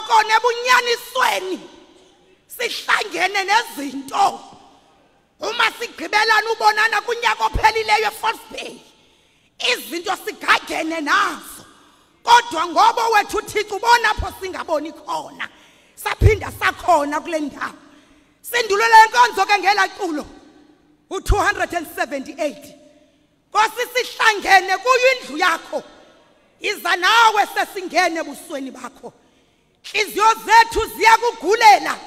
ngoko nebunyanisweni sihlangene nezinto uma sigqibelana ubonana kunyaka ophelileyo eFalse Bay izinto sigagene nazo kodwa ngoba wethu uThixo ubona apho singaboni khona saphinda sakhona kule ndawo sindulule inkonzo ke ngelaculo u278 Nkosi sihlangene kuyindlu yakho iza nawe sesingene ebusweni bakho inhliziyo zethu ziyakugulela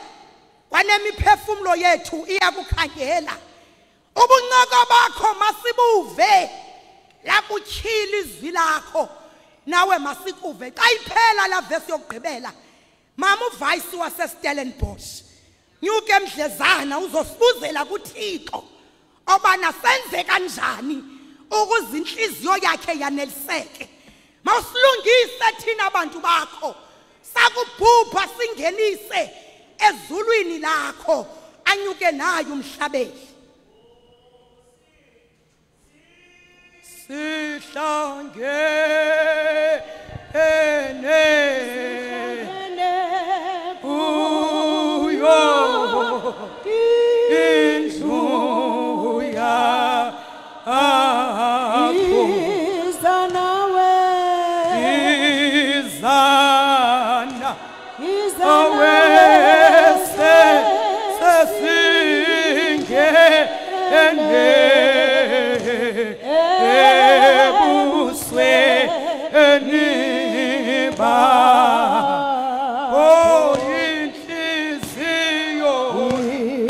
kwanemiphefumulo yethu iyakukhangela ubuncoko bakho masibuve la kutyhila izwi lakho nawe masikuve xa iphela la verse yokugqibela mama uvice waseStellenbosch nyuke emdlezana uzosibuzela kuThixo obana senze kanjani ukuze inhliziyo yakhe yaneliseke mawusilungise thina abantu bakho sakubhubha singenise ezulwini lakho anyuke nayo umhlabeli sihlangene kuyo indlu yakho izana awese sesingene ebusweni bakho inhliziyo zethu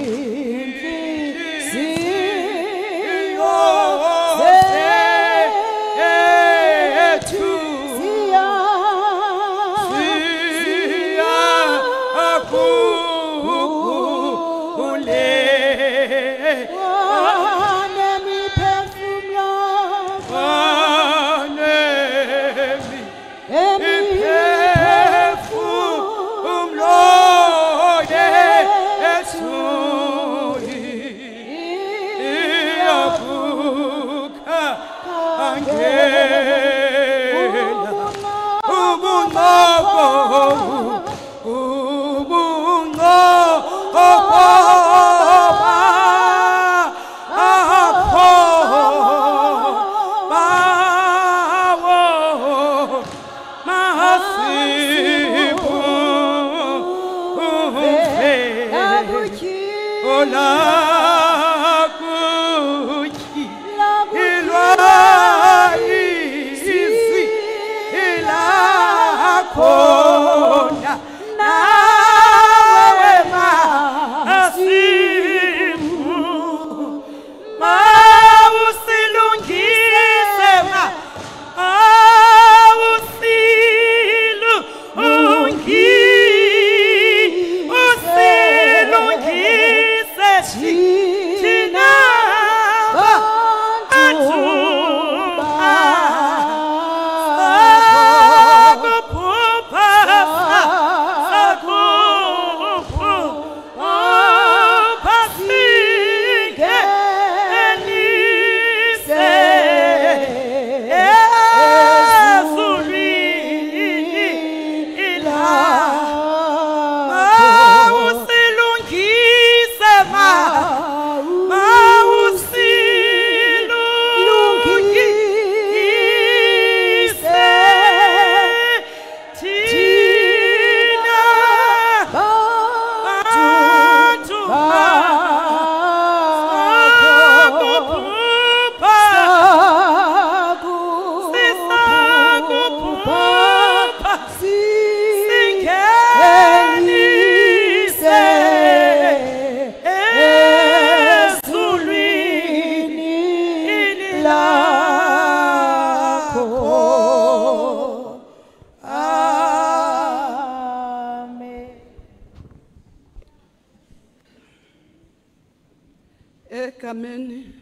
egameni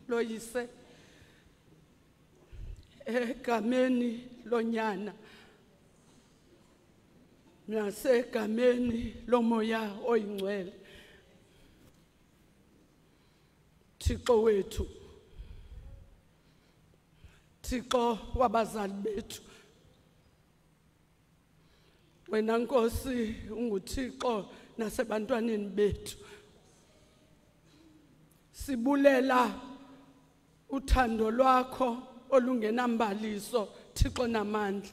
loyise egameni lonyana nasegameni lomoya oyingcwele Thixo wethu Thixo wabazali bethu wena Nkosi unguThixo nasebantwaneni bethu. Sibulela uthando lwakho olungenambaliso Thixo namandla.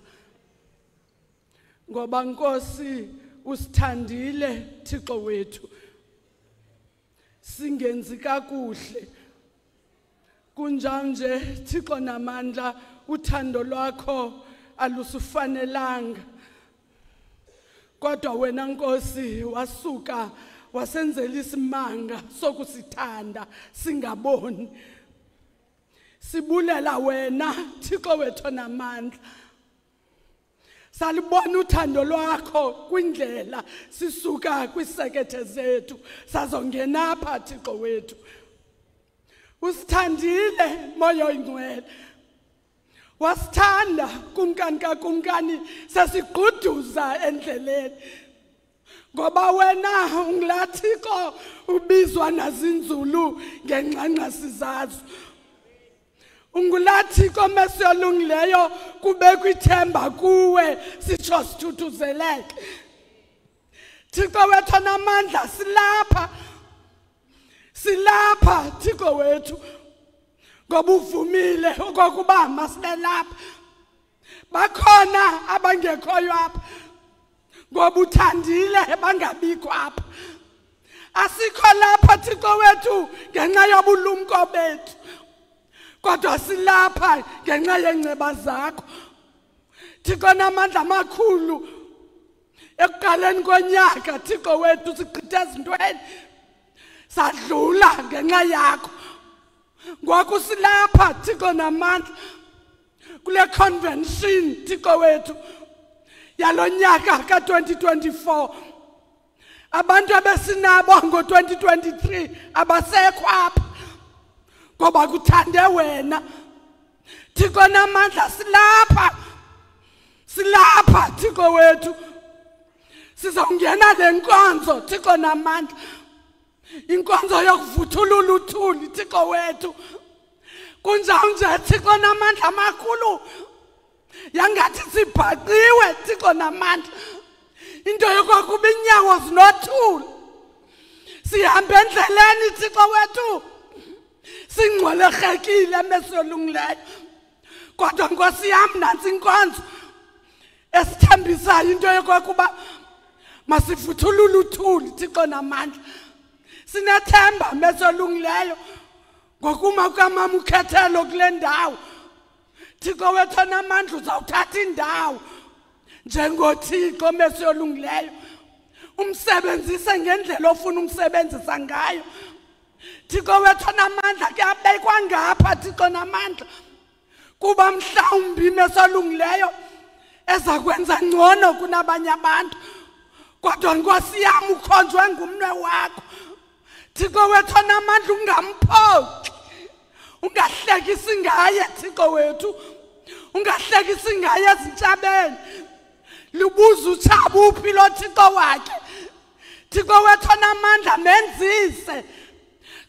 Ngoba Nkosi usithandile Thixo wethu. Singenzi kakuhle. Kunjanje Thixo namandla uthando lwakho alusufanelanga. Kodwa wena Nkosi wasuka wasenzela isimanga sokusithanda singaboni. Sibulela wena Thixo wethu namandla. Salibona uthando lwakho kwindlela sisuka kwisekethe zethu sazongena apha Thixo wethu. Usithandile Moya Oyingcwele. Wasithanda kumkani kakumkani sasigquduza endleleni. Ngoba wena ungulathixo ubizwa nazinzulu ngengxangxasi zazo. Ungulathixo mesiyolungileyo kubekwa ithemba kuwe sitsho sithuthuzeleke. Thixo wethu namandla silapha Thixo wethu ngoba uvumile okokuba masibe lapha. Bakhona abangekhoyo apha ngoba uthandile bangabikho apha. Asikho lapha Thixo wethu ngenxa yobulumko bethu, kodwa silapha ngenxa yenceba zakho. Thixo namandla amakhulu, ekuqaleni konyaka Thixo wethu sigqithe ezintweni sadlula ngenxa yakho. Ngoku silapha Thixo namandla kule convention Thixo wethu yalonyaka ka-2024. Abantu abesinabo ngo-2023 abasekho apha ngoba kuthande wena. Thixo namandla silapha Thixo wethu. Sizongena le nkonzo Thixo namandla, inkonzo yokuvuthulula uthuli Thixo wethu. Kunjanje Thixo namandla amakhulu, yangathi sibhaqiwe Thixo namandla. Into yokokuba inyawo zinothuli. Sihamba endleleni Thixo wethu singcwelekile mesiyolungileyo. Kodwa Nkosi yam nansi inkonzo esithambisayo into yokokuba masivuthulule uthuli Thixo namandla. Sinethemba mesiyolungileyo ngokuma kukamama ukhethelo kule ndawo. Thixo wethu namandla uzawuthatha indawo njengoThixo mesiyolungileyo. Umsebenzise ngendlela ofuna umsebenzisa ngayo. Thixo wethu namandla kuyabekwa ngapha Thixo namandla kuba mhlawumbi mesiyolungileyo ezakwenza ngcono kunabanye abantu. Kodwa Nkosi yam ukhonjwe ngumnwe wakho. Thixo wethu namandla ungamphoxi. Ungahlekisi ngaye Thixo wethu. Ungahlekisi ngaye ezintshabeni. Lubuza utshaba uphi lo Thixo wakhe. Thixo wethu namandla menzise.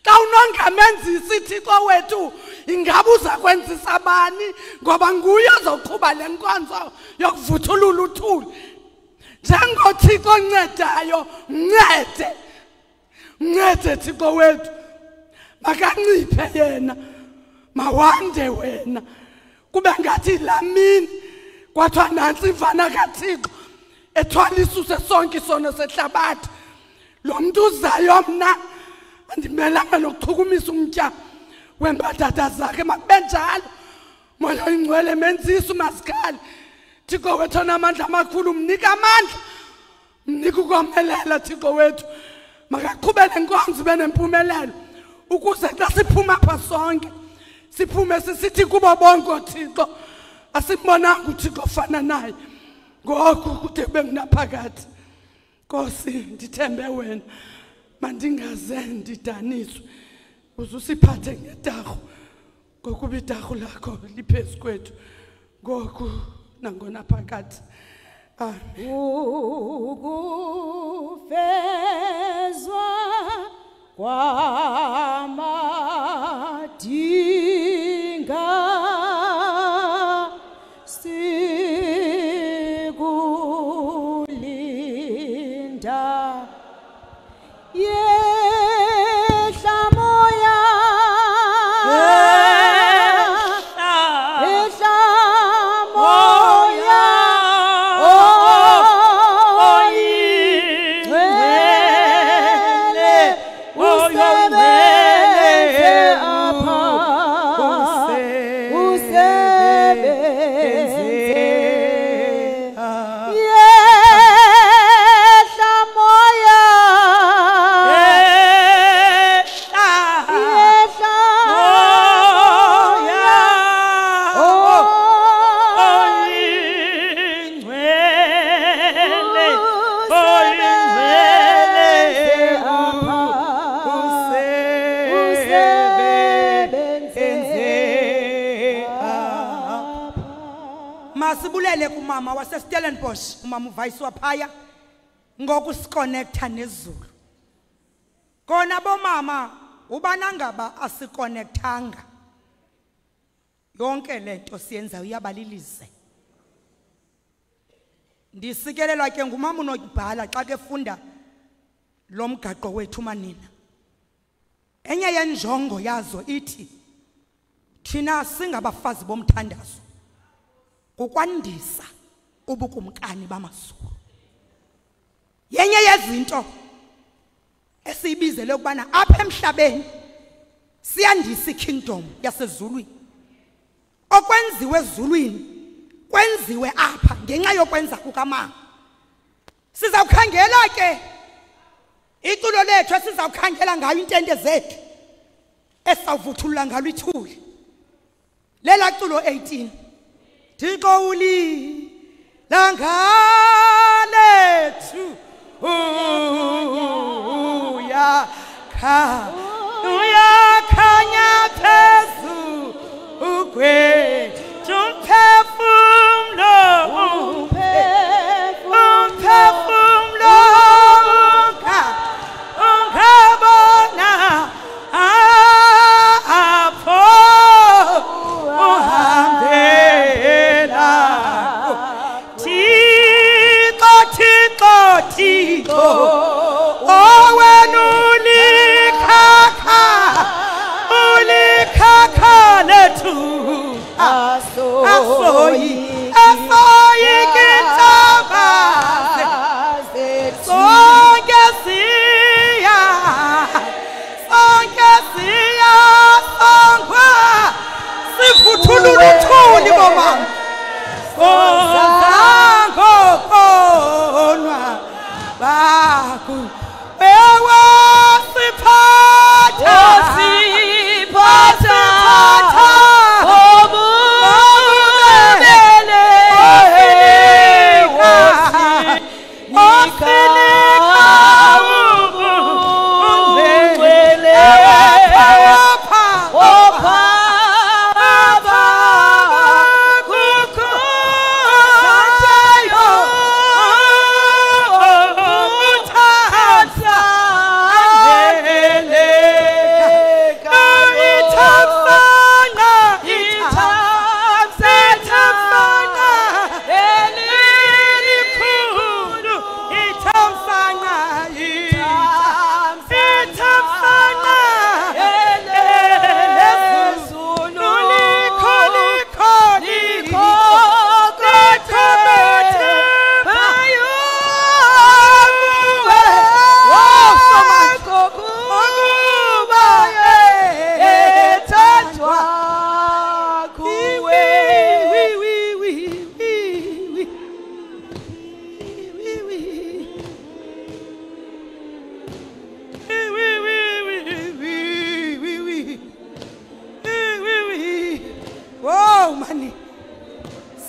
Xa unongamenzisi Thixo wethu ingabe uzakwenzisa bani? Ngoba nguye ozoqhuba le nkonzo yokuvuthulula uthuli. NjengoThixo oncedayo, mncede Thixo wethu. Makanciphe yena, mawande wena. Kube ngathi lamini kwathiwa nantsi imvana kaThixo ethwala isuse sonke isono sehlabathi. Lo mntu uzayo mna andimelanga nokuchukumisa umtya wembadada zakhe. Makube njalo Moya Oyingcwele menzisa umasikali. Thixo wethu namandla amakhulu, mnika amandla, mnika ukomelela Thixo wethu. Makaqhubele nkonzo ibe nempumelelo ukuze xa siphuma apha sonke siphume sisithi kubo bonke oThixo asimbonanga uThixo ofana naye ngoku kude kube ngunaphakade. Nkosi ndithembe wena, mandingaze ndidaniswe. Uzusiphathe ngedarhu ngokuba idarhu lakho liphezu kwethu ngoku nangonaphakade. Ukufezwa kwamadinga sikulindele Masibulele kumama wase Stellenbosch, umama uVice waphaya ngokusiconnecta nezulu. Kona bomama ubanangaba asiconnectanga. Yonke lento siyenza uyabalilize. Ndisikelelwa ke ngumama unokubhala xa ke funda lo mgaqo wethu manina. Enye yenjongo yazo ithi thina singabafazi bomthandazo ukwandisa ubukumkani bamazulu. Yenye yezinto esiyibizele ukubana apha emhlabeni siyandisa ikingdom yasezulwini. Okwenziwe ezulwini kwenziwe apha ngenxa yokwenza kukamama. Sizawukhangela ke iculo lethu esizawukhangela ngayo intente zethu esawuvuthulula ngalo ithuli. Lela culo 18 Thixo uli langalethu uyakhanya phezu ukwethu umphefumlo ungabona apho uhambela Thixo owenu ulikhakha lethu asoyi kintaba sonke siya songwa sivuthulula uthuli bomama onwa baku ewa siphatha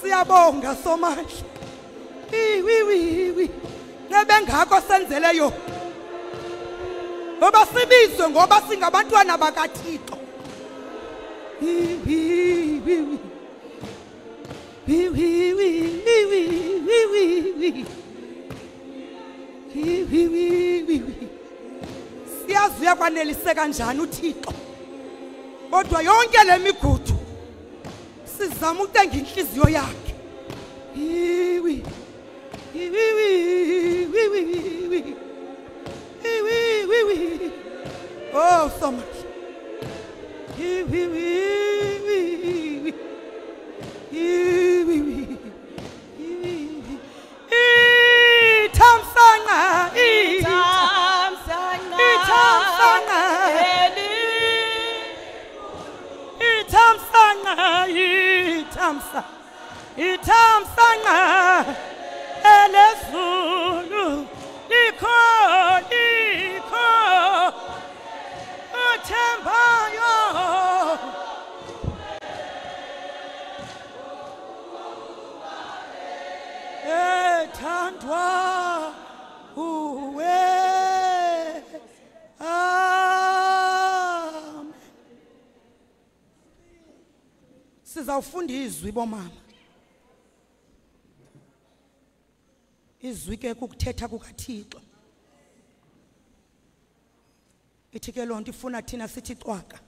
siyabonga somandla. Nebengakho senzeleyo. Ngoba sibizwe ngoba singabantwana bakaThixo. Siyazi uyakwaneliseka njani uThixo. Kodwa yonke lemigudu sizama ukutenga inhliziyo yakhe. Oh, so much. Itamsanga elezulu liko uthembayo ethandwa uwe amen. Sizawufunda izwi bomama izwi ke kukuthetha kukaThixo ithi ke lonto ifuna thina sithi cwaka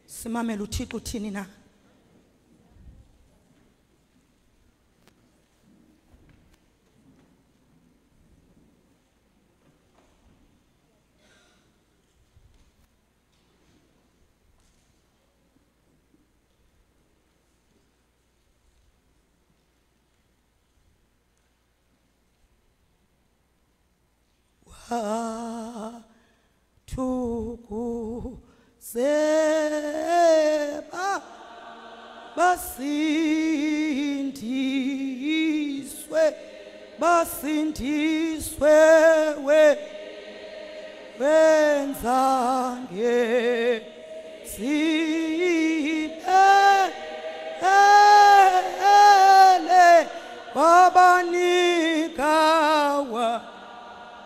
simamela uThixo uthini na Thuku seba basindiswe wenza ngezibele wabanika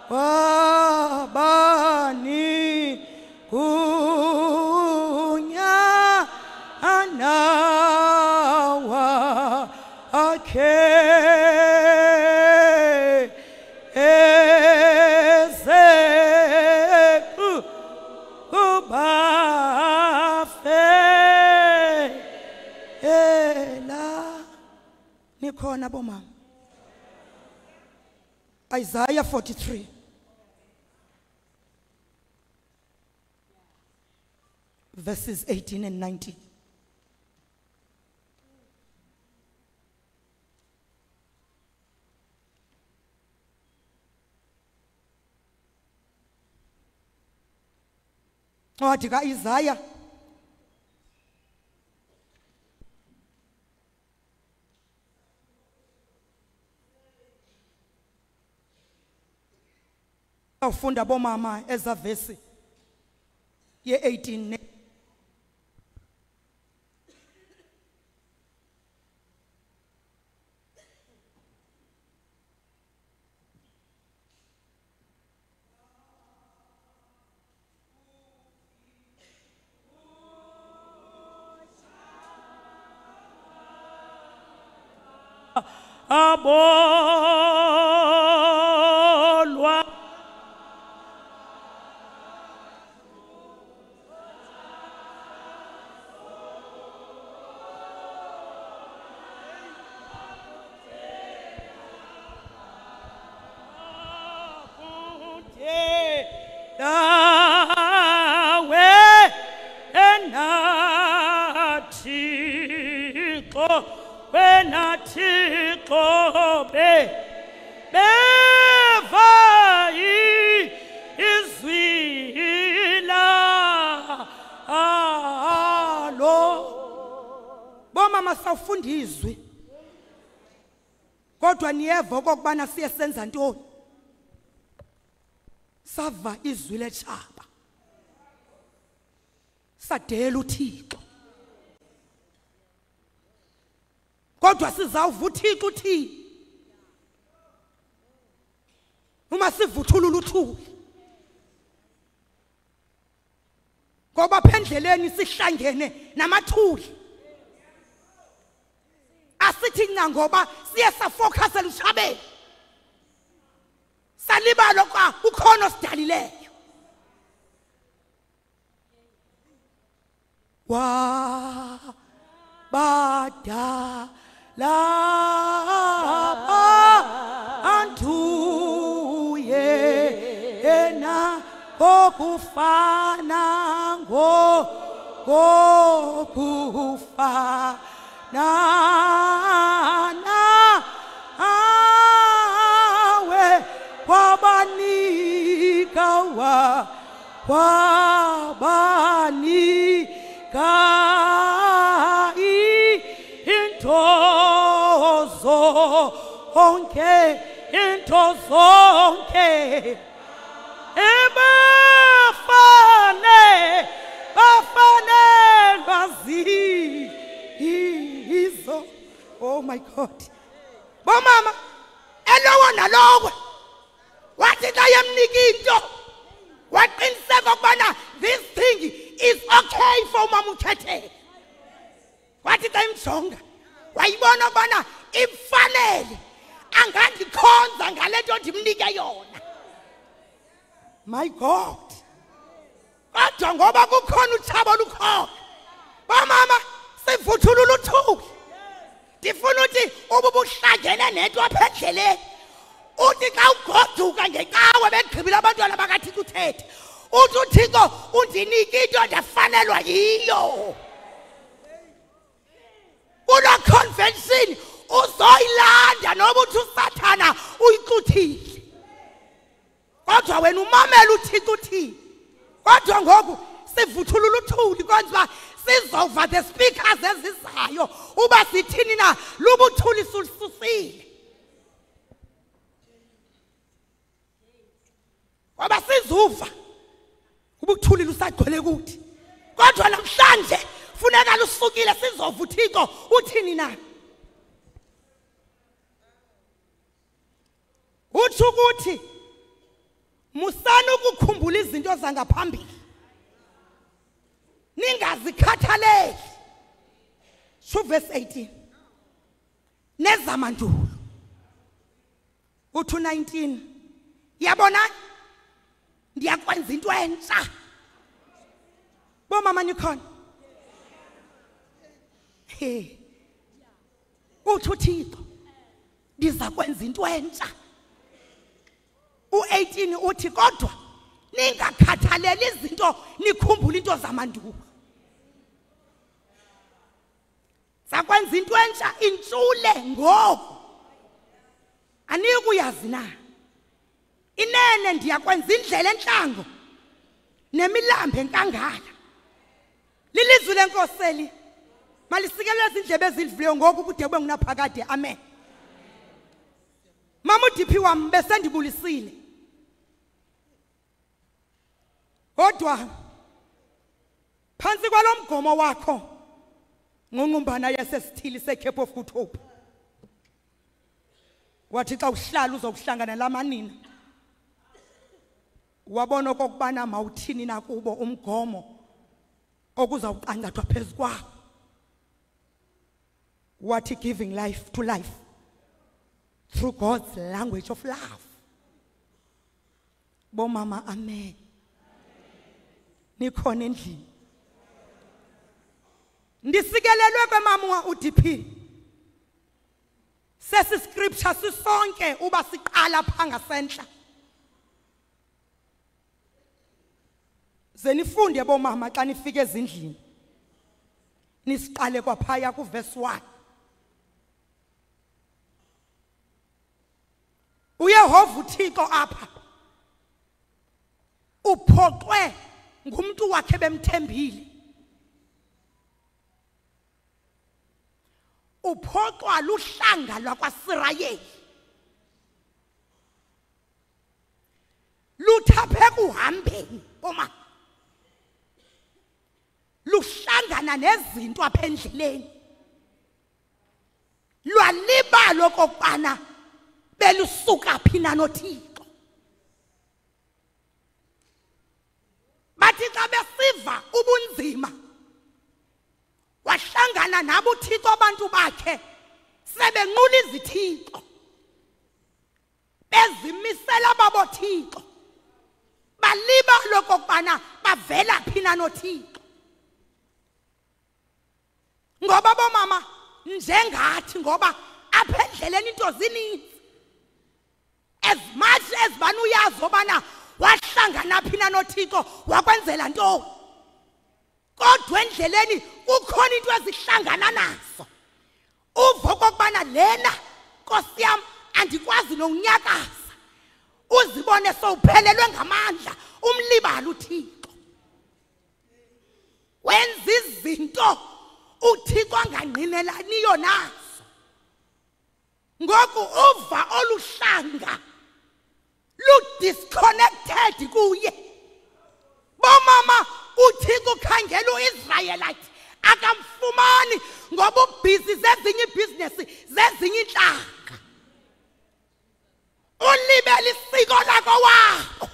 wabani kunya anawa akhe ezeku kubafe ela nikhona bomama Isaiah 43 verses 18 and 19. Wathi kaIsaya awufunda bomama ezavesi ye-18 abolwa dawe enathixo wenathixo beva izwi lalo bomama sawufunda izwi kodwa niyeva okokubana siye senza ntoni sava izwi letshaba sadela uThixo kodwa sizawuva uThixo uthini uma sivuthulula uthuli ngoba phendleleni sihlangene namathuli asithi nca ngoba siye safocusela ushabeni salibala kwa ukhona osidalileyo wa bada lapa antuye ena okufana ngokufana awe wabanika into zonke bafanelwa zizo. Oh my God. Bomama elowo nalowo wathi xa yemnika into waqiniseka ukubana this thing is okay for umama uKhetheke. Wathi xa imjonga wayibona ukubana imfanele angandikhonza ngale nto ndimnike yona. My God. Kodwa ngoba kukhona uthabo olukhona. Bomama sivuthulula uthuli. Ndifuna uthi ububuhlangene nento apha endleleni. Uthi xa ugoduka ngecawe begqibile abantwana bakaThixo uthethe. Uthi uThixo undinike into ndafanelwa yiyo. Una convention uzoyilanda noba uthi uSathana uyixuthile. Kodwa wena umamela uThixo uthi. Kodwa ngoku sivuthulula uthuli konje sizova the speakers ezizayo uba sithini na lubuthuli sususile. Ngoba sizuva ubuthuli lusagcwele kuthi. Kodwa namhlanje funeka lusukile sizova uThixo uthini na. Uthi ukuthi musana ukukhumbula izinto zangaphambili. Ningazikhathaleli. Sho verse 18. Nezamandulo. Uthi 19. Yabona ndiyakwenza into entsha. Bomama nikhona. Uthi uThixo ndiza kwenza into entsha. U18 uthi kodwa ningakhathaleli izinto nikhumbula into zamandulo. Sakwenza into entsha intshule ngoku. Anikuyazi na. Inene ndiyakwenza indlela entlango nemilambo enkangala. Lilizwi lenkoseli malisikelwe izindlebe ezidlileyo ngoku kude kube ngunaphakade. Amen. Mama uDiphi wami besendibulisile. Kodwa phansi kwalomgomo wakho ngonqumbana yasesithili seCape of Good Hope. Wathi xa uhlala uzokuhlangana lamanina. Wabona kokubana mawuthini na kubo umgomo okuzawuqangathwa phezukwawo. Wathi giving life to life through God's language of love. Bomama amen. Nikhona endlini. Ndisikelelwe kwemama uDiphi. Sesi scripture sisonke uba siqala phanga senhla. Zenifunde bomama xa nifike ezindlini. Nisiqale kwaphaya ku verse 1. uYehova uThixo apha uphoqwe ngumuntu wakhe bemthembile. Uphoqwa luhlanga lwakwaSirayeli. Luthaphe kuhambeni boma. Luhlangana nezinto apha endleleni. Lwalibalo kokubana belusuka phi na noThixo. Bathi xa besiva ubunzima wahlangana nabo uThixo abantu bakhe sebenqula izithixo. Bezimisela babo Thixo. Balibalo kokubana bavela phi na noThixo. Ngoba bomama njengathi ngoba apha endleleni into zininzi. As much as banuyazi obana wahlangana phi na noThixo wakwenzela ntoni. Kodwa endleleni kukhona into ezihlangana nazo. Uvo kokubana lena Nkosi yami andikwazi nokunyakaza. Uzibone sowuphelelwe ngamandla umlibala uThixo. Wenza izinto uThixo angangqinelaniyo nazo. Ngoku uva oluhlanga disconnected kuye. Bomama uThixo ukhangela uIsraelite akamfumani ngoba ubhizi zezinye ibusiness zezinye inhlanga. Ulibele isiko lakho wakho.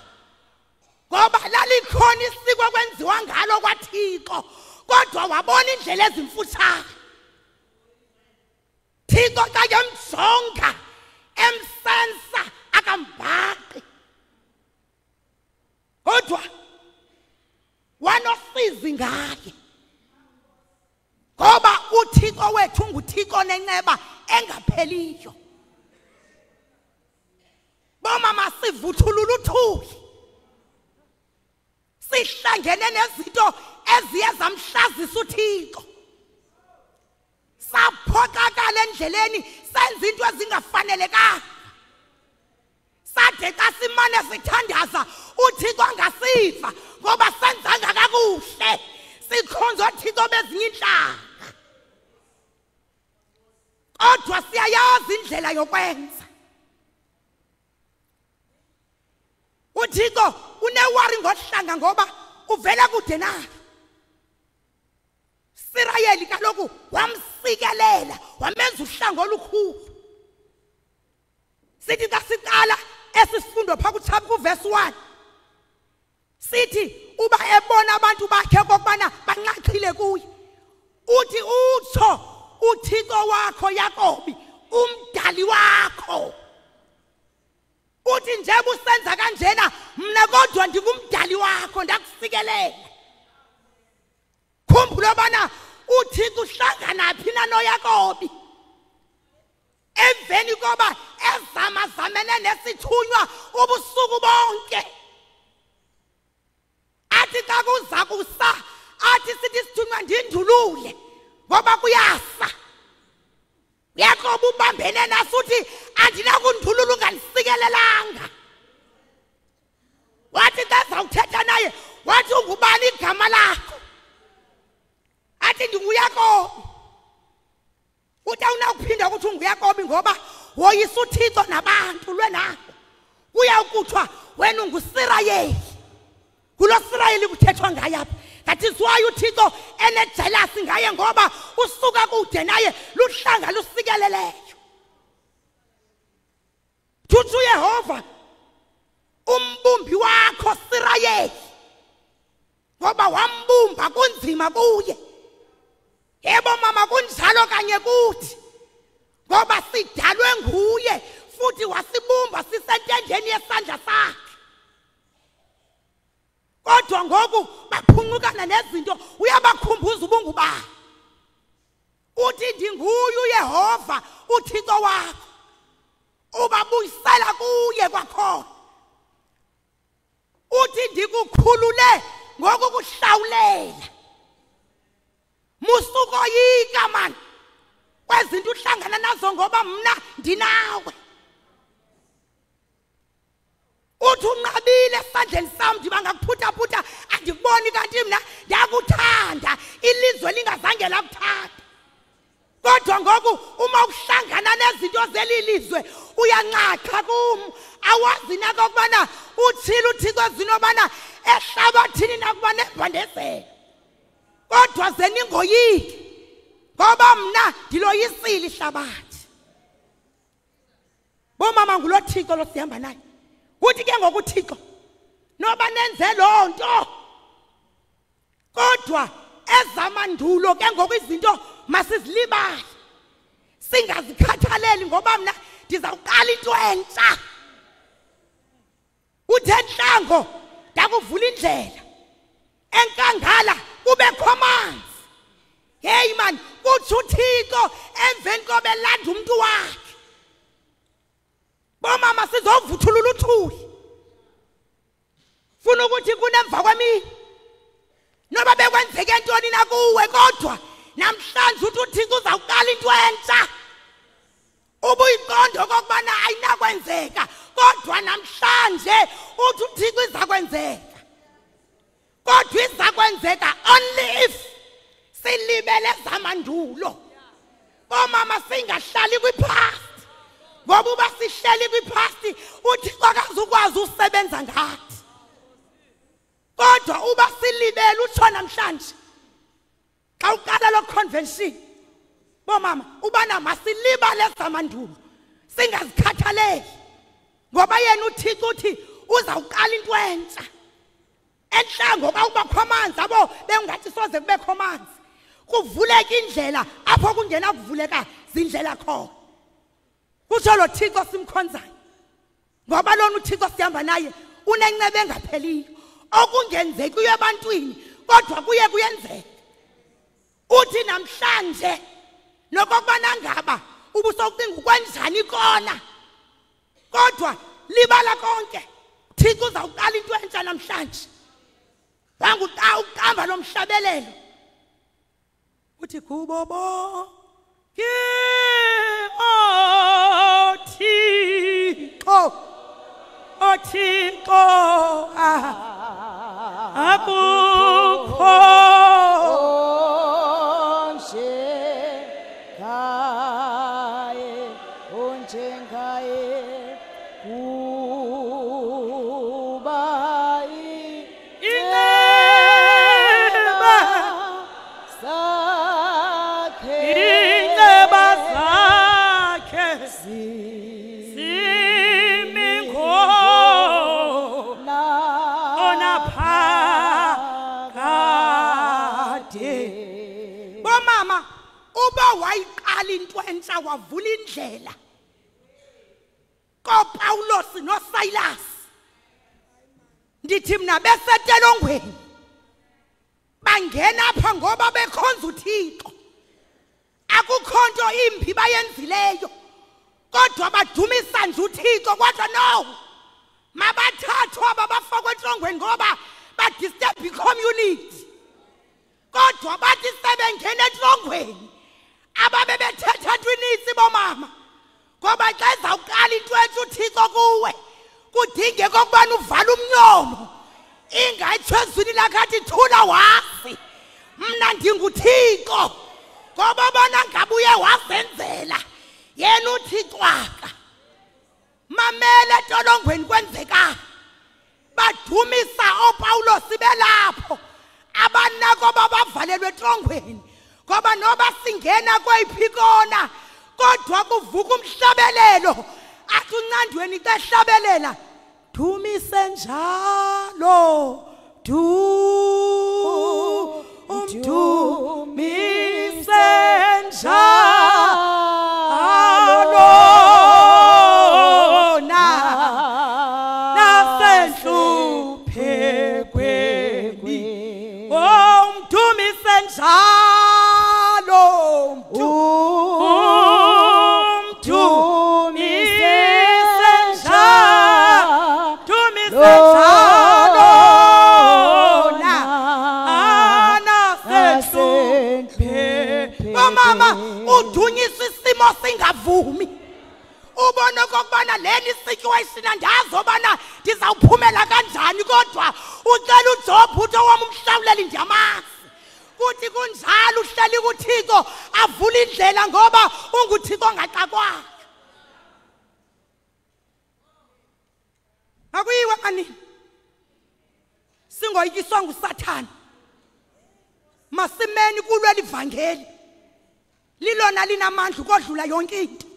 Ngoba lalikhona isiko kwenziwa ngalo kwaThixo kodwa wabona indlela ezimfutshane. Thixo xa emjonga sizi ngaye ngoba uThixo wethu nguThixo nenceba engapheliyo. Bomama sivuthulula uthuli, sihlangene nezinto eziye zamhlazisa uThixo, saphokakala endleleni senza into ezingafanelekanga, sade xa simane sithandaza uThixo angasiva ngoba senzanga kakuhle, sikhonza uThixo bezinye inhlanga. Kodwa siyayazi indlela yokwenza. uThixo unewari ngohlanga ngoba uvela kude nayo. Israyeli kaloku wamsikelela, wamenza uhlanga olukhulu. Sithi xa siqala esisifundo pha kuThaphu kuverse 1, sithi uba ebona abantu bakhe kokubana banqaxile kuye, uthi utsho uThixo wakho Yakobi umdali wakho, uthi njengoba usenza kanjena mna kodwa ndingumdali wakho ndakusikelela. Khumbula bana uThixo uhlangana phi na noYakobi emveni koba ezamazamene nesithunywa ubusuku bonke. Athi xa kuza kusa athi sithi isithunywa ndindulule ngoba kuyasa. Yakobi ubambene naso uthi andinakundulula ungandisikelelanga. Wathi xa zawuthetha naye wathi ungubani igama lakho? Athi ndinguYakobi. Uthi awunakuphinda ukuthi unguYakobi ngoba woyisa uThixo nabantu lwenako. Uyakuthiwa wena ungusirayeli. Kulo Sirayeli kuthethwa ngaye apha. That is why uThixo enejealousy ngaye ngoba usuka kude naye luhlanga lusikeleleyo. Thuthi uYehova umbumbi wakho Sirayeli ngoba wambumba kunzima kuye. Yebo mama kunjalo kanye kuthi ngoba sidalwe nguye futhi wasibumba sisentendeni yesandla sakhe. Kodwa ngoku baphungukana nezinto uyabakhumbuza ubungu bakhe. Uthi ndinguye uYehova uThixo wakho. Ubabuyisela kuye kwakhona. Uthi ndikukhulule ngokukuhlawulela. Musukoyika man kwezinto uhlangana nazo ngoba mna ndinawe. Uthi unqabile esandleni sami ndibangakuphutha andikuboni kanti mina ndiyakuthanda ilizwe lingazange lakuthanda. Kodwa ngoku uma uhlangana nezinto zelilizwe uyanqaqa kum. Awazi nako kubana uthile uThixo zinobana ehlabathini nakuba nebhandezelo. Kodwa zeningoyiki ngoba mna ndiloyisile ihlabathi. Bomama ngulo Thixo lo sihamba naye. Uthi ke ngoku uThixo noba nenze lonto kodwa ezamandulo ke ngoku izinto masizilibale singazikhathaleli ngoba mna ndizawuqala into entsha. Uthe nhlango ndakuvula indlela enkangala kubekho amanzi. Hey man kuthi uThixo emveni koba elanda umuntu wakhe. Bomama sizovuthulula uthuli. Funa ukuthi kunemva kwemini noba bekwenzeke ntoni na kuwe kodwa namhlanje uthi uThixo uzawuqala into entsha. Ubuyiqondo kokubana ayinakwenzeka kodwa namhlanje uthi uThixo izakwenzeka. Kodwa izakwenzeka only if silibele zamandulo. Bomama singahlali kwipast ngoba uba sihleli kwipast uThixo akazukwazi usebenza ngathi. Kodwa uba silibele utsho namhlanje xa uqala lo convention bomama ubana masilibale zamandulo singazikhathaleli ngoba yena uThixo uthi uzawuqala into entsha. Enhlango ngoba ubakho amanzi abo bengathi soze kubekho amanzi kuvuleka indlela apho kungena kuvuleka zindlela khona. Kutsho lo Thixo simkhonzayo ngoba lona uThixo sihamba naye unenceba engapheliyo okungenzeki ebantwini kodwa kuye kuyenzeka uthi namhlanje lokubana ngaba ubusokucinga ukwenjani kona kodwa libala konke Thixo uzawuqala into entsha namhlanje uqamba lomhlabelelo uthi kubo bonke Othixo akukho onjengaye kuba ineba sakhe Bomama uba wayiqala into entsha wavula indlela koPaulos noSilas ndithi mina besetelongweni bangena apha ngoba bekhonza uThixo akukho nto imbi bayenzileyo kodwa badumisa nje uThixo kodwa no mabathathwa abafakwe enhlongweni ngoba badisturb icommunity kodwa bathi sebengena enhlongweni ababebethetha twinitsi bomama ngoba xa ezawuqala into entsha uThixo kuwe kudinge kokubana uvala umnyomo ingatsho ezwini lakathi thula wasi mna ndinguThixo ngoba bona ngabuye wazenzela yena uthi cwaka mamela entolongweni kwenzeka badumisa oPaulos belapho abanako babavalelwe entlongweni ngoba noba singena kweyiphi kona kodwa kuvuka umhlabelelo athi uncandweni xa ehlabelela dumise njalo umdumise njalo nasehluphekweni umdumise njalo Mama udunyiswa isimo singavumi ubona kokubana leli situation andazi obana ndizawuphumela kanjani kodwa ucela uJob uthi owami umhlawuleli ndiyamazi kuthi kunjalo uhleli kuThixo avula indlela ngoba unguThixo ongaxakwanga akuyiwe kanini singoyikiswa nguSathane masimeni kulwela ivangeli lilona linamandla ukodlula yonke into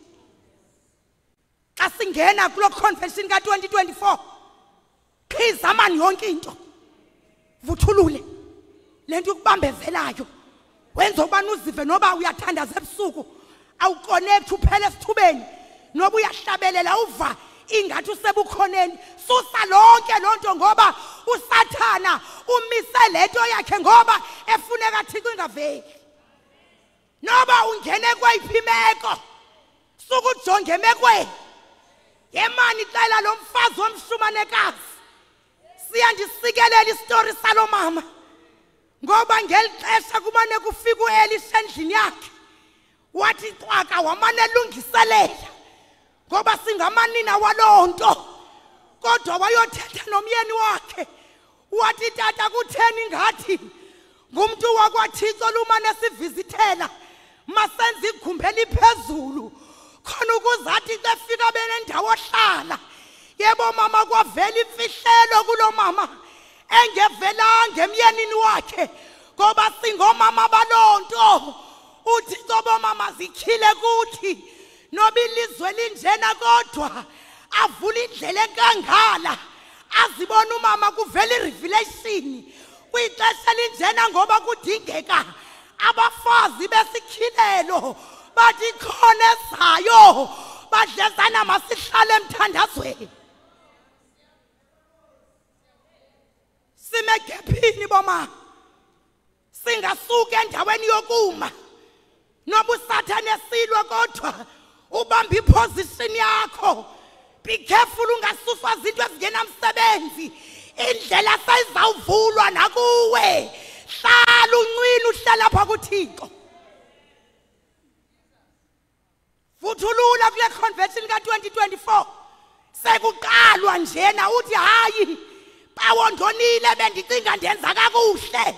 xa singena kulo convention ka2024 khizamani yonke into vuthulule lento ukubambezelayo wenza ubani uzive noba uyathandaza ebusuku awuconnect uphele esithubeni noba uyahlabelela uva ingathi usebukhoneni susa lonke lonto ngoba uSathana umise lento yakhe ngoba efuneka Thixo ingaveli noba ungene kwayiphi imeko sukujonga emekweni yemani icela lomfazi womshumanekazi siyandisikelela istory salo mama ngoba ngelixesha kumane kufika uElisha endlini yakhe wathi cwaka wamane elungiselela ngoba singamanina walonto kodwa wayothetha nomyeni wakhe wathi tata kutheni ngathi ngumuntu wakwaThixo lumane sivizithela masenze igumbe liphezulu khona ukuzathi xa fika benendawo ohlala yebo mama kwavela imfihlelo kulo mama engevelanga emyenini wakhe ngoba singomama balonto uThixo bomama zikhile kuthi nobilizwe linjena kodwa avula indlela enkangala azibona umama kuvela irevelation kwixesha linjena ngoba kudingeka abafazi besikhilelo bathi khona ezayo badlezana masihlale emthandazweni simegephini boma singasuka endaweni yokuma noma usathane esilwa kodwa ubamba iposition yakho. Be careful ungasuswa izinto ezingenamsebenzi. Indlela sayizawuvulwa nakuwe. Hlala uncwini uhlala pha kuThixo. Vuthulula kule convention ka2024. Sekuqalwa njena uthi hayi bawondonile bendicinga ndenza kakuhle.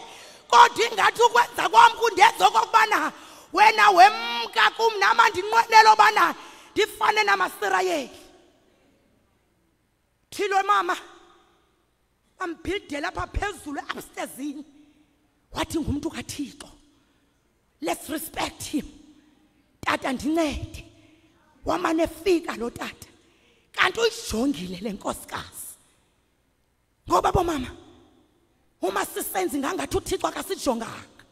Kodwa ingathi ukwenza kwami kundenza okubana wena wemka kum nama ndinqwenela obana ndifane namaSirayeli. Thilo mama ambhidela apha phezulu upstairsini wathi ngumuntu kaThixo. Let's respect him. Tata ndincede. Wamane fika lo tata. Kanti uyijongile lenkosikazi. Ngoba bomama uma sisenze ngangathi uThixo akasijonganga.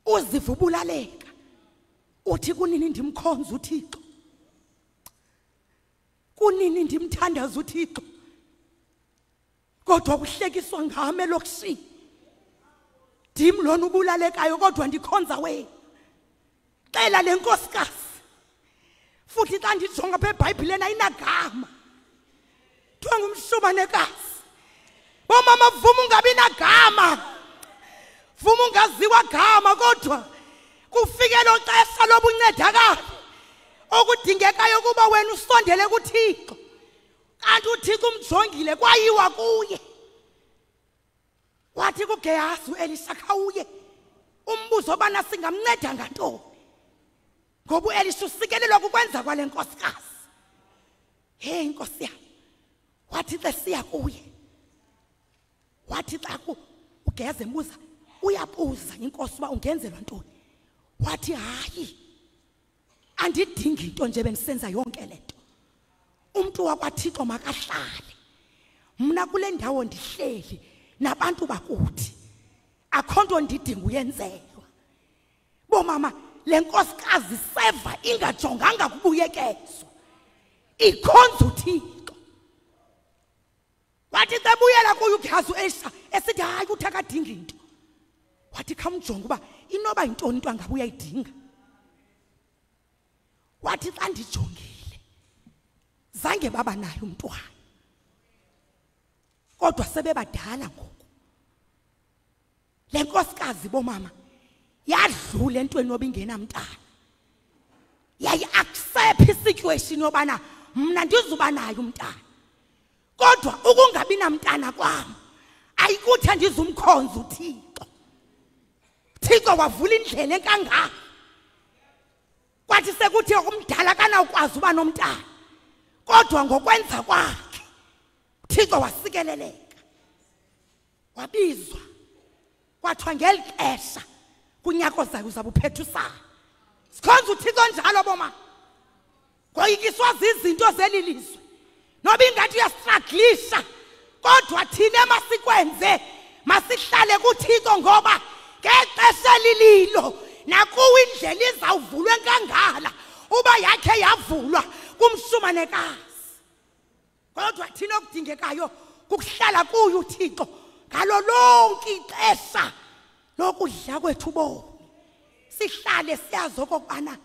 Uzivubulaleka. Uthi kunini ndimkhonza uThixo. Kunini ndimthandaza uThixo. Kodwa kuhlekiswa ngami elokishini. Ndim lona ubulalekayo kodwa ndikhonza wena. Cela lenkosikazi. Futhi xa ndijonga phe eBhayibhileni ayinagama. Kuthiwa ngumshumanekazi. Bomama vuma ungabi nagama. Vuma ungaziwa gama kodwa kufike lo xesha lobuncedakala. Okudingekayo kuba wena usondele kuThixo. Kanti uThixo umjongile kwayiwa kuye. Wathi kuGehazi uElisha khawuye umbuzo bana singamnceda ngantoni. Ngoba uElisha usikelelwa kukwenza kwale nkosikazi. Hey Nkosi yami. Wathi sesiya kuye. Wathi xa uGehazi embuza uyabuza inkosi uba ungenzelwa ntoni. Wathi hayi andidingi into nje bengisenza yonke lento. Umuntu wakwaThixo makahlale. Mina kule ndawo ndihleli nabantu bakuthi. Akho nto ndidinga uyenzelwa. Bomama lenkosikazi seva ingajonganga kubuyekezo. Ikhonza uThixo. Wathi sebuyela kuye uGehazi uElisha esithi hayi uthi akadingi into. Wathi khamjonga uba inoba intoni into angabe uyayidinga. Wathi xa ndijongile zange baba naye umntwana. Kodwa sebebadala ngoku. Lenkosikazi bomama yadlula entweni noba ingenamntana. Yayi accept isituation yobana mina ndizuba naye umntana. Kodwa ukungabi namntana kwami ayikuthi andizumkhonza uThixo. Thixo wavula indlela enkangaka. Kwathi sekuthi umdala kana ukwazi uba nomntana. Kodwa ngokwenza kwakhe Thixo wasikeleleka. Wabizwa. Kwathiwa ngelixesha kunyako zayo uzabe uphethe usana. Sikhonza uThixo njalo boma. Ngoyikiswa izinto zelilizwe. Noba ingathi uyastruglisha kodwa thina masikwenze masihlale kuThixo ngoba ngexesha lililo nakuwe indlela izawuvulwa enkangala uba yakhe yavulwa kumshumanekazi. Kodwa thina okudingekayo kukuhlala kuye uThixo ngalo lonke ixesha lokudla kwethu bomi. Sihlale siyazi okubana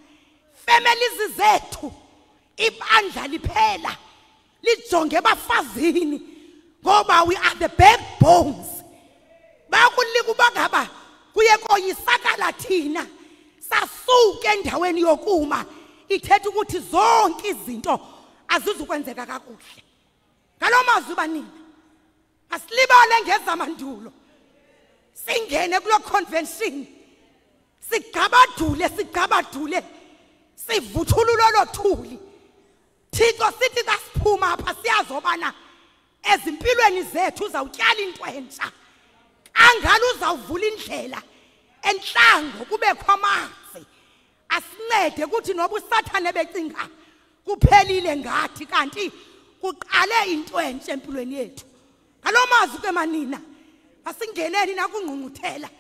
families zethu ibandla liphela lijonge bafazini ngoba we are the backbones. Bakulika ubangaba kuye koyisakala thina sasuke endaweni yokuma ithetha ukuthi zonke izinto azizukwenzeka kakuhle. Ngalo mazwi banini asilibale ngezamandulo singene kulo convention sigabadule sivuthulula lothuli. Thixo sithi kasiphuma apha siyazobana ezimpilweni zethu uzawutyala into entsha. Angalo uzawuvula indlela enhlango kubekho amanzi. Asincede ukuthi noba uSathane becinga kuphelile ngathi kanti kuqale into entsha empilweni yethu. Ngalo mazwi ke manina asingeneni nakungqungquthela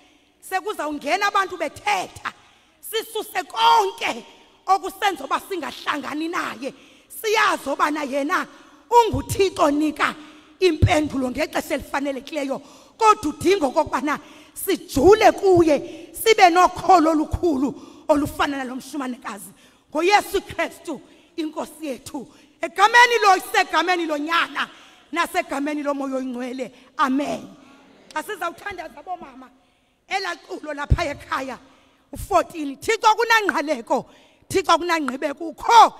sekuzawungena abantu bethetha sisuse konke okusenza oba singahlangani naye. Siyazi obana yena unguThixo nika impendulo ngexesha elifanelekileyo kodwa udinga okokubana sijule kuye sibe nokholo olukhulu olufana nalomshumanekazi ngoYesu Kristu inkosi yethu egameni lo isegameni lonyana nasegameni lomoya oyingcwele amen. Asizawuthandaza bomama elaculo lapha ekhaya u14 Thixo kunangqaleko Thixo kunangqibeko ukho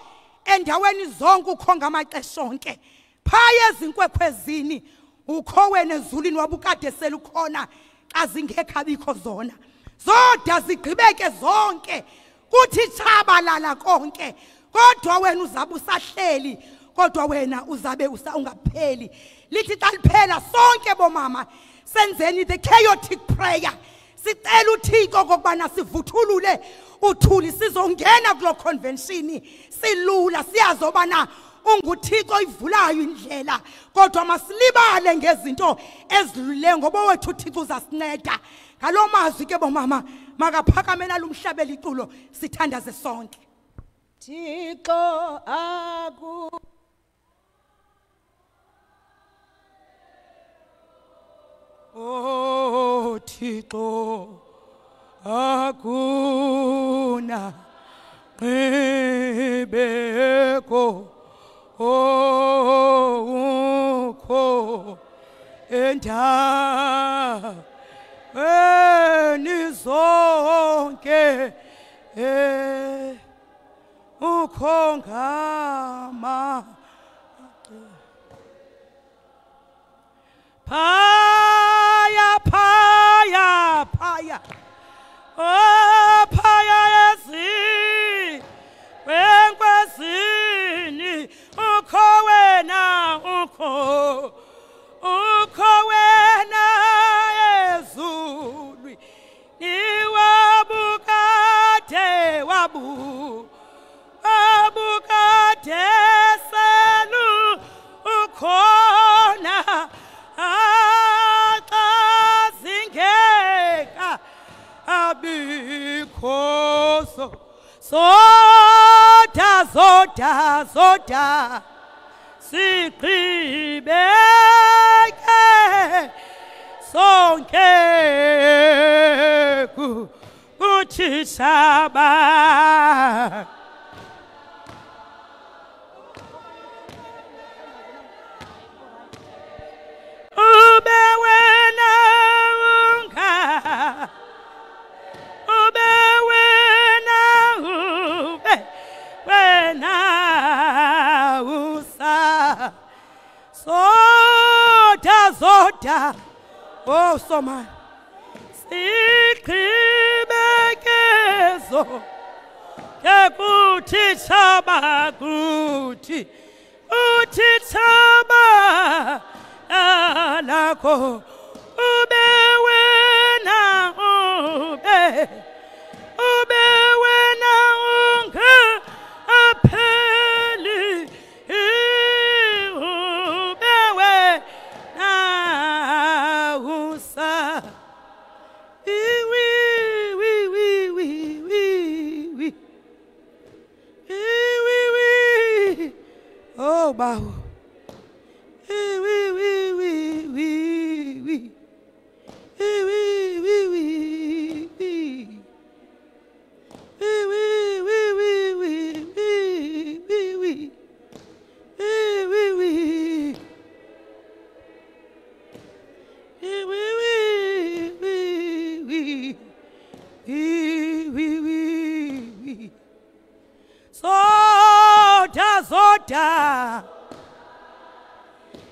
endaweni zonke ukho ngamaxesha onke phaya ezinkwekhwezini ukho wena ezulwini wabukade selukhona xa zingekhabikho zona zoda zigqibeke zonke kuthi chabalala konke kodwa wena uzabe usahleli kodwa wena uzabe ungapheli lithi xa liphela sonke bomama senzeni the chaotic prayer sicela uThixo kokubana sivuthulule uthuli sizongena kulo convention silula siyazobana unguThixo ivulayo indlela kodwa masilibale ngezinto ezilule ngoba wethu uThixo uzasinceda ngalo mazwi ke bomama makaphakamela lumhlabela iculo sithandaze sonke. Thixo aku Oh Thixo akuna qhibeko ukho endaweni zonke ukho ngama Paya, paya, paya. Oh, paya ezi. Wenkwezini. Ukho wena, ukho. Ukho wena ezulwi. Niwabukade wabu. Wabukade selu. Ukhona. Abikhoso soda zoda zoda siqhibeke sonke kuthi shaba ube wena unga ube wena usa soda zoda oh soma siqhibekezo kuthi chaba kuthi uthi chaba alakho ube wena ube wena unga apheli ube wena usa oh bawo zoda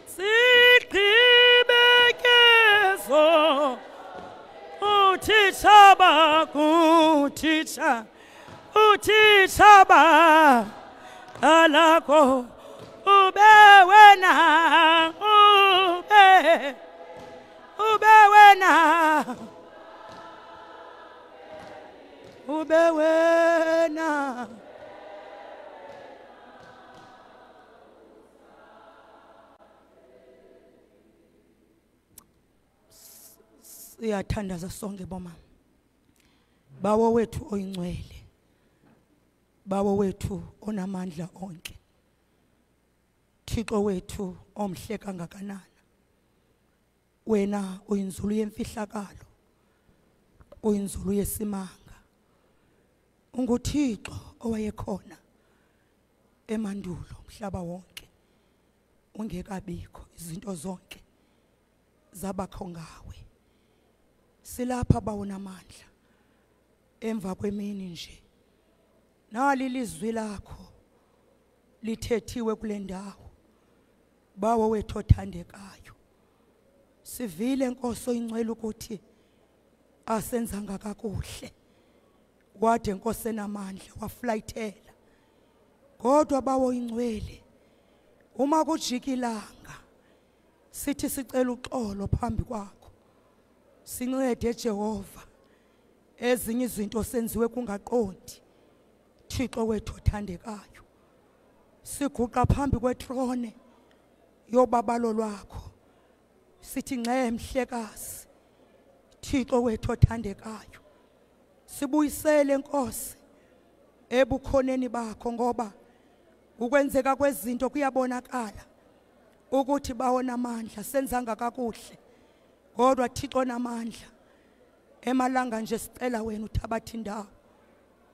siqhibekezo uthi chaba alakho ube wena ube wena ube wena siyathandaza sonke bomama bawo wethu oyingcwele bawo wethu onamandla onke Thixo wethu omhle kangakanana wena uyinzulu yemfihlakalo, uyinzulu yesimanga. UnguThixo owayekhona emandulo umhlaba wonke ungekabikho, izinto zonke zabakho ngawe. Silapha bawona amandla emva kwemini nje. Nali lizwi lakho lithethiwe kule ndawo, bawo wethu othandekayo. Sivile Nkosi oyingcwele ukuthi asenzanga kakuhle, wade Nkosi enamandla waflayithela. Kodwa bawo ingcwele, uma kujika ilanga sithi sicela uxolo phambi kwakho, sincede Jehova. Ezinye izinto senziwe kungaqondi, Thixo wethu othandekayo. Siguqa phambi kwetrone yobabalo lwakho, sithi ngxe mhlekazi, Thixo wethu othandekayo. Sibuyisele Nkosi ebukhoneni bakho, ngoba ukwenzeka kwezinto kuyabonakala ukuthi bawona amandla senzanga kakuhle. Kodwa Thixo namandla, emalanga nje sicela wena uthabatha indawo,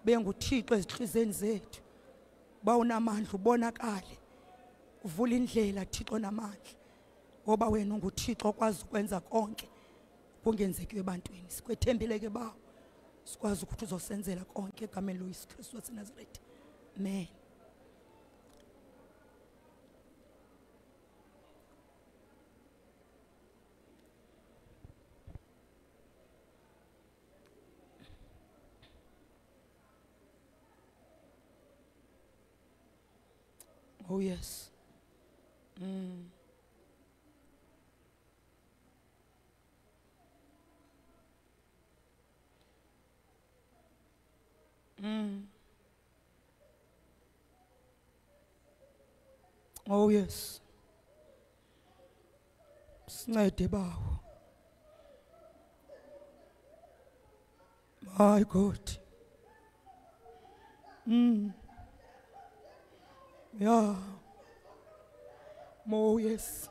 benguThixo ezihlizweni zethu. Bawona amandla ubonakale, uvula indlela Thixo namandla, ngoba wena unguThixo okwazi ukwenza konke kungenzeki ebantwini. Sikwethembile ke bawo, sikwazi ukuthi uzosenzela konke egameni loYesu Kristu waseNazaretha. Amen. Oh yes. Oh yes. Sincede bawo. My God. Yeah. Oh yes.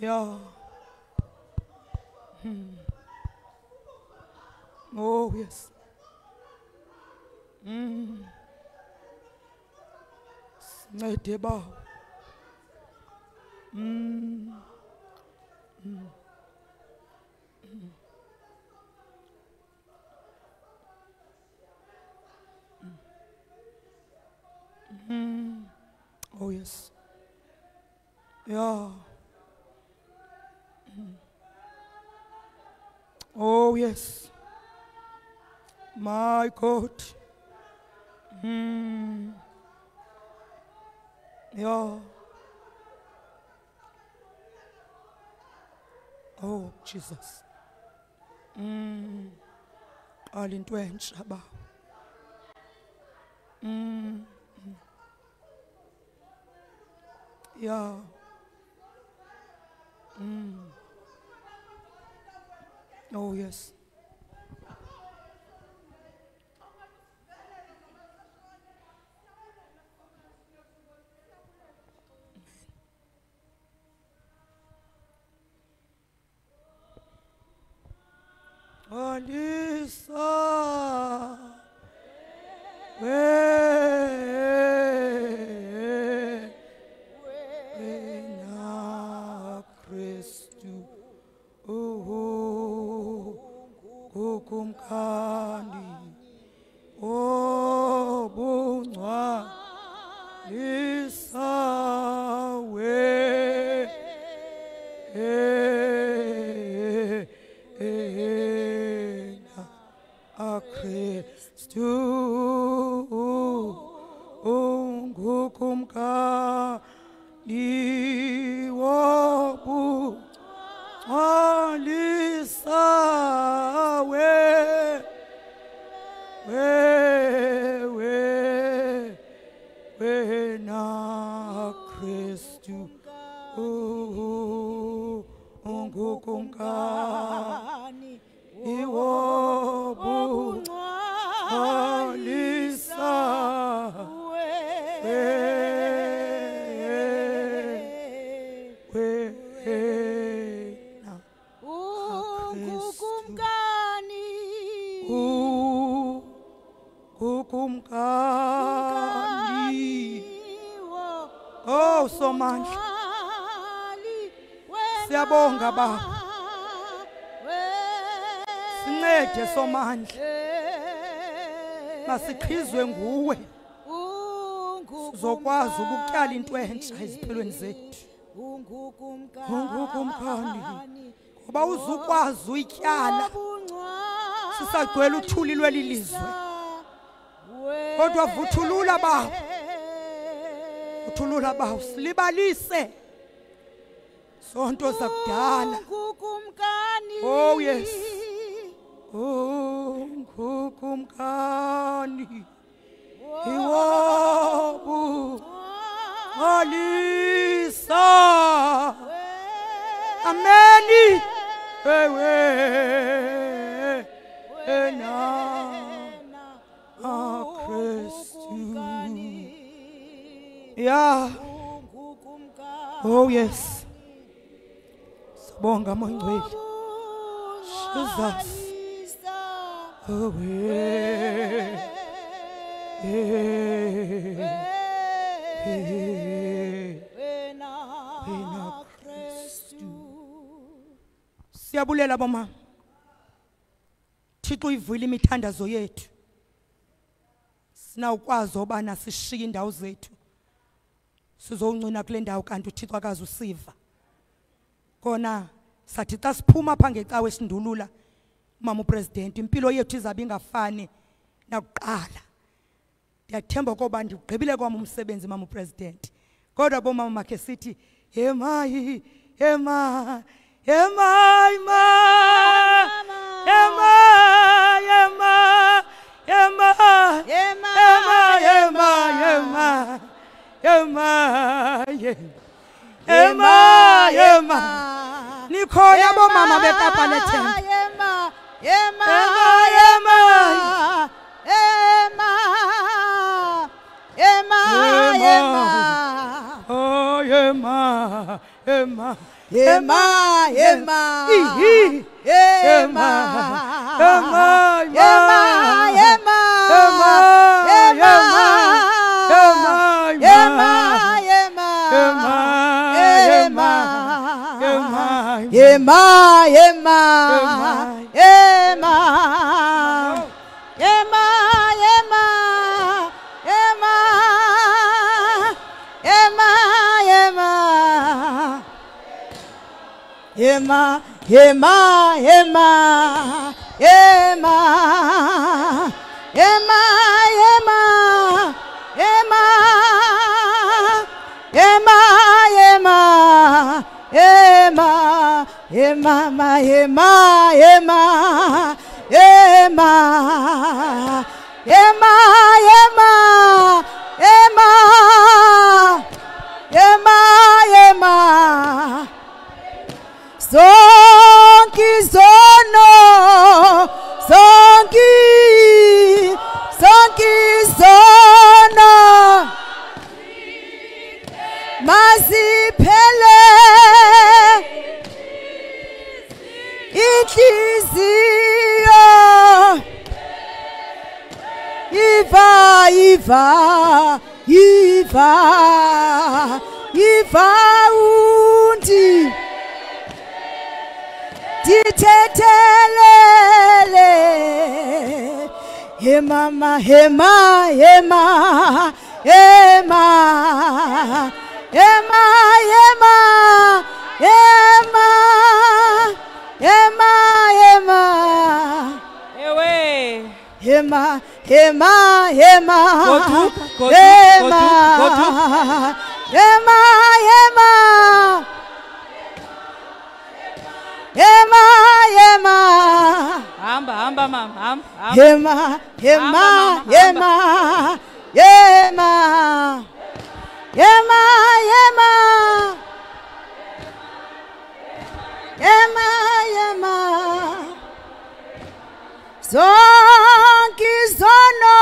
Yeah. Oh yes. Sincede bawo. Oh yes. Yeah. Oh yes. My God. Yeah. Oh Jesus. Qala into entsha bawo. Yeah. Oh yes. Alisa. Wena Kristu. Oh. kumkani. Oh somandla, siyabonga Baba, sincede somandla, masiqhizwe nguwe sizokwazi ukutyala into entsha ezimpilweni zethu. Ungukumkani ngoba uzukwazi uyityala sisagcwele uthuli lweli lizwe, kodwa vuthulula Baba, vuthulula Baba, silibalise sonto zakudala. Oh yes, ungukumkani iwobu alisa. Ameni ewe ena a Kristu. Yeah. Oh yes, sabonga mongcwele Jesus. Oh siyabulela bomama, Thixo uyivule imithandazo yethu, sinawukwazi obana sishiye indawo zethu sizowuncina kule ndawo kanti uThixo akazi usiva. Kona sathi xa siphuma pha ngecawe esindulula mama upresident, impilo yethu izabe ingafani nakuqala. Ndiyathemba koba ndigqibile kwam umsebenzi mama upresident, kodwa bomama makhe sithi yemayi yema yema yema yema yema yema yema yema yema yema yema nikhona bomama beKapa leThemba. Yema yema yema yema oh yema yema yema yema yema yema yema yema undi titetelele hema hema hema hema hema hema hema hema hema ewe hema hema hema Godu hema hema hema hema hamba mama hema hema hema hema hema hema hema zonke izono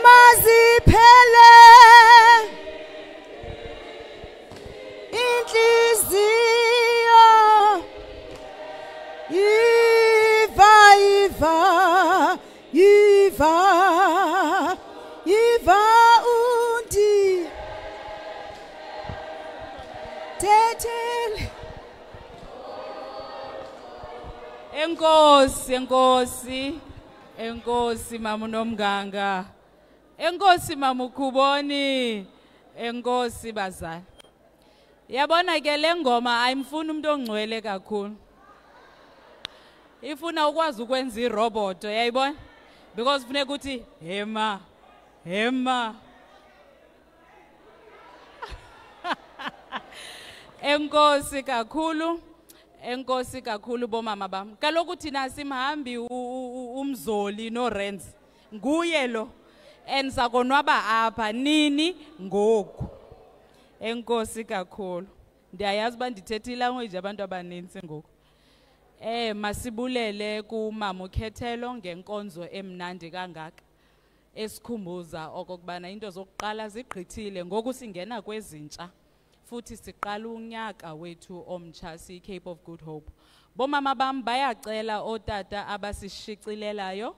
maziphele inhliziyo Enkosi, enkosi. Enkosi mama uNomganga. Enkosi mama uKhuboni. Enkosi bazali. Yabona ke le ngoma ayimfuni umuntu ongcwele kakhulu. Ifuna ukwazi ukwenza iroboto, yayibona? Because funeka ukuthi hema, hema. Enkosi kakhulu. Enkosi kakhulu bomama bam. Kaloku thina simhambi umzoli no Renz. Nguye lo. Ensakonwaba apha nini ngoku. Enkosi kakhulu. Ndiyayazi uba ndithetha ilanguage abantu abaninzi ngoku. Masibulele kumama uKhethelo ngenkonzo emnandi kangaka. Esikhumbuza okokubana into zokuqala zigqithile ngoku singena kwezintsha. Futhi siqala unyaka wethu omtsha Cape of Good Hope. Bomama bam bayacela otata abasishicilelayo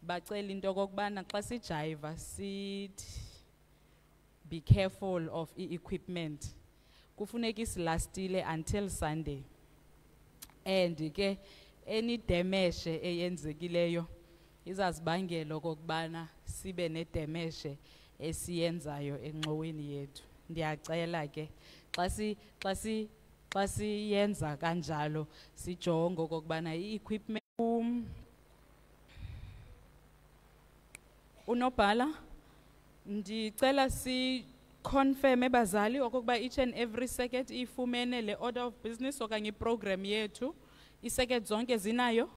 bacela into okokubana xa sijiva sithi be careful of equipment. Kufuneka isilastile until Sunday. And ke any damage eyenzekileyo izazibangela okokubana sibe nedamage esiyenzayo enxoweni yethu. Ndiyacela ke xa siyenza kanjalo sijonge okokubana i-equipment unobhala ndicela confirm ebazali okokuba each and every circuit ifumene le order of business okanye iprogram yethu, i-circuit zonke zinayo.